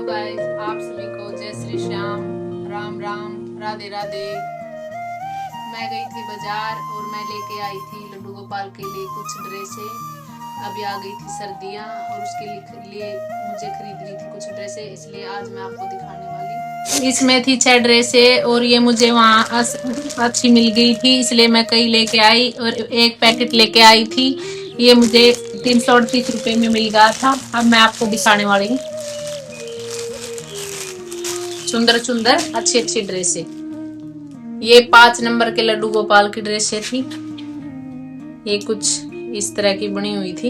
Guys, आप सभी को जय श्री श्याम, राम राम, राधे राधे। मैं गई थी बाजार और मैं लेके आई थी लड्डू गोपाल के लिए कुछ ड्रेसें। अभी आ गई थी सर्दियाँ और उसके लिए मुझे खरीदनी थी कुछ ड्रेसें, इसलिए आज मैं आपको दिखाने वाली। इसमें थी 6 ड्रेसें और ये मुझे वहाँ अच्छी मिल गई थी, इसलिए मैं कई लेके आई और एक पैकेट लेके आई थी। ये मुझे 338 रुपये में मिल गया था। अब मैं आपको दिखाने वाली हूँ सुंदर सुंदर अच्छी अच्छी ड्रेसें। ये 5 नंबर के लड्डू गोपाल की ड्रेसें थी। ये कुछ इस तरह की बनी हुई थी।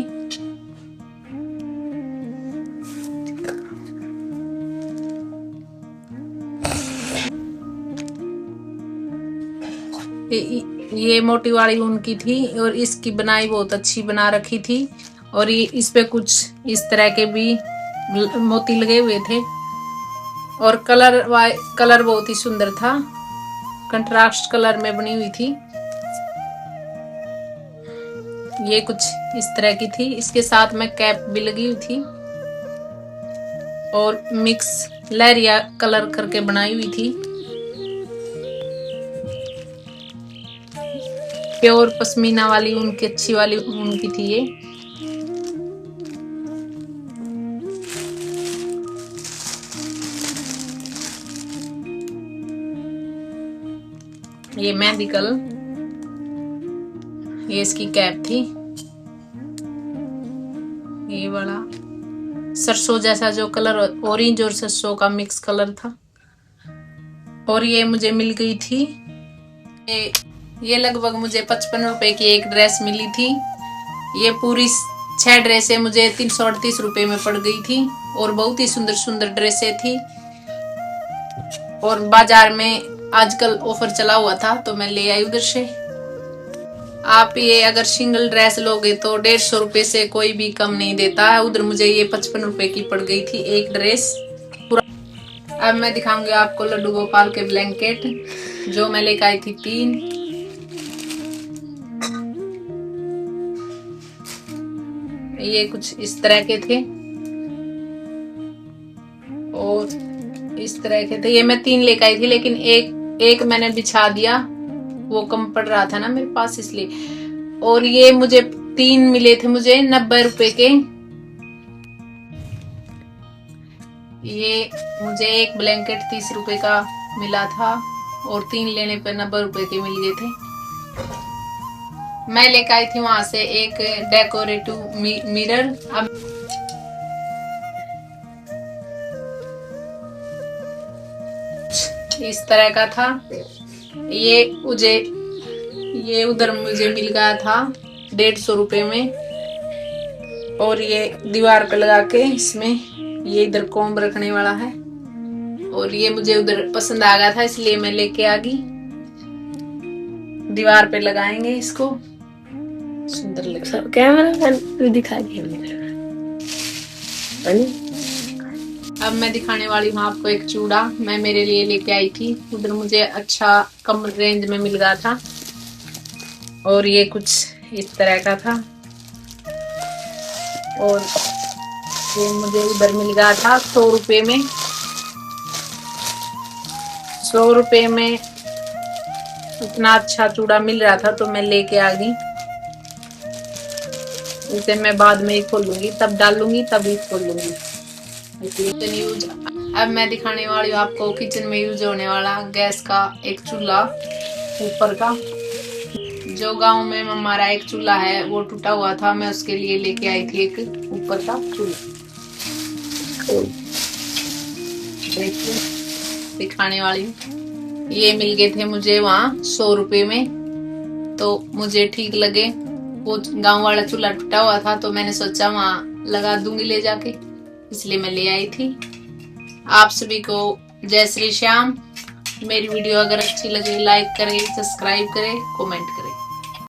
ये मोटी वाली ऊन की थी और इसकी बनाई बहुत अच्छी बना रखी थी। और ये इस पे कुछ इस तरह के भी मोती लगे हुए थे और कलर बहुत ही सुंदर था, कंट्रास्ट कलर में बनी हुई थी। ये कुछ इस तरह की थी। इसके साथ में कैप भी लगी हुई थी और मिक्स लहरिया कलर करके बनाई हुई थी। प्योर पश्मीना वाली ऊन की अच्छी वाली ऊन की थी ये मेहंदी कलर। ये इसकी कैप थी। ये वाला सरसों जैसा जो कलर, ऑरेंज और सरसों का मिक्स कलर था। और ये मुझे मिल गई थी, ये लगभग मुझे 55 रुपए की एक ड्रेस मिली थी। ये पूरी 6 ड्रेसें मुझे 338 रुपए में पड़ गई थी और बहुत ही सुंदर सुंदर ड्रेसें थी। और बाजार में आजकल ऑफर चला हुआ था तो मैं ले आई उधर से। आप ये अगर सिंगल ड्रेस लोगे तो 150 रुपए से कोई भी कम नहीं देता है। उधर मुझे ये 55 रुपए की पड़ गई थी एक ड्रेस पूरा। अब मैं दिखाऊंगी आपको लड्डू गोपाल के ब्लैंकेट, जो मैं लेकर आई थी 3। ये कुछ इस तरह के थे और इस तरह के थे। ये मैं 3 लेकर आई थी, लेकिन एक मैंने बिछा दिया, वो कम पड़ रहा था ना मेरे पास, इसलिए। और ये मुझे 3 मिले थे मुझे 90 रुपए के। ये मुझे एक ब्लैंकेट 30 रुपए का मिला था और 3 लेने पर 90 रुपए के मिल गए थे। मैं लेकर आई थी वहां से एक डेकोरेटिव मिरर। अब इस तरह का था। ये उधर मुझे मिल गया था 150 रुपए में। और ये दीवार पे लगा के इसमें ये इधर कोम्ब रखने वाला है और ये मुझे उधर पसंद आ गया था, इसलिए मैं लेके आ गई। दीवार पे लगाएंगे इसको, सुंदर लगेगा। कैमरा दिखा दिया। अब मैं दिखाने वाली हूँ आपको एक चूड़ा मैं मेरे लिए लेके आई थी। उधर मुझे अच्छा कम रेंज में मिल गया था और ये कुछ इस तरह का था। और ये मुझे उधर मिल गया था 100 रुपए में। 100 रुपए में इतना अच्छा चूड़ा मिल रहा था तो मैं लेके आ गई। इसे मैं बाद में ही खोलूंगी, तब डालूंगी तभी खोलूंगी। अब मैं दिखाने वाली हूँ आपको किचन में यूज होने वाला गैस का एक चूल्हा ऊपर का। जो गांव में हमारा एक चूल्हा है वो टूटा हुआ था, मैं उसके लिए लेके आई थी एक ऊपर का चूल्हा। दिखाने वाली हूँ। ये मिल गए थे मुझे वहाँ 100 रुपए में, तो मुझे ठीक लगे। वो गांव वाला चूल्हा टूटा हुआ था तो मैंने सोचा वहाँ लगा दूंगी ले जाके, इसलिए मैं ले आई थी। आप सभी को जय श्री श्याम। मेरी वीडियो अगर अच्छी लगे लाइक करें, सब्सक्राइब करें, कमेंट करें।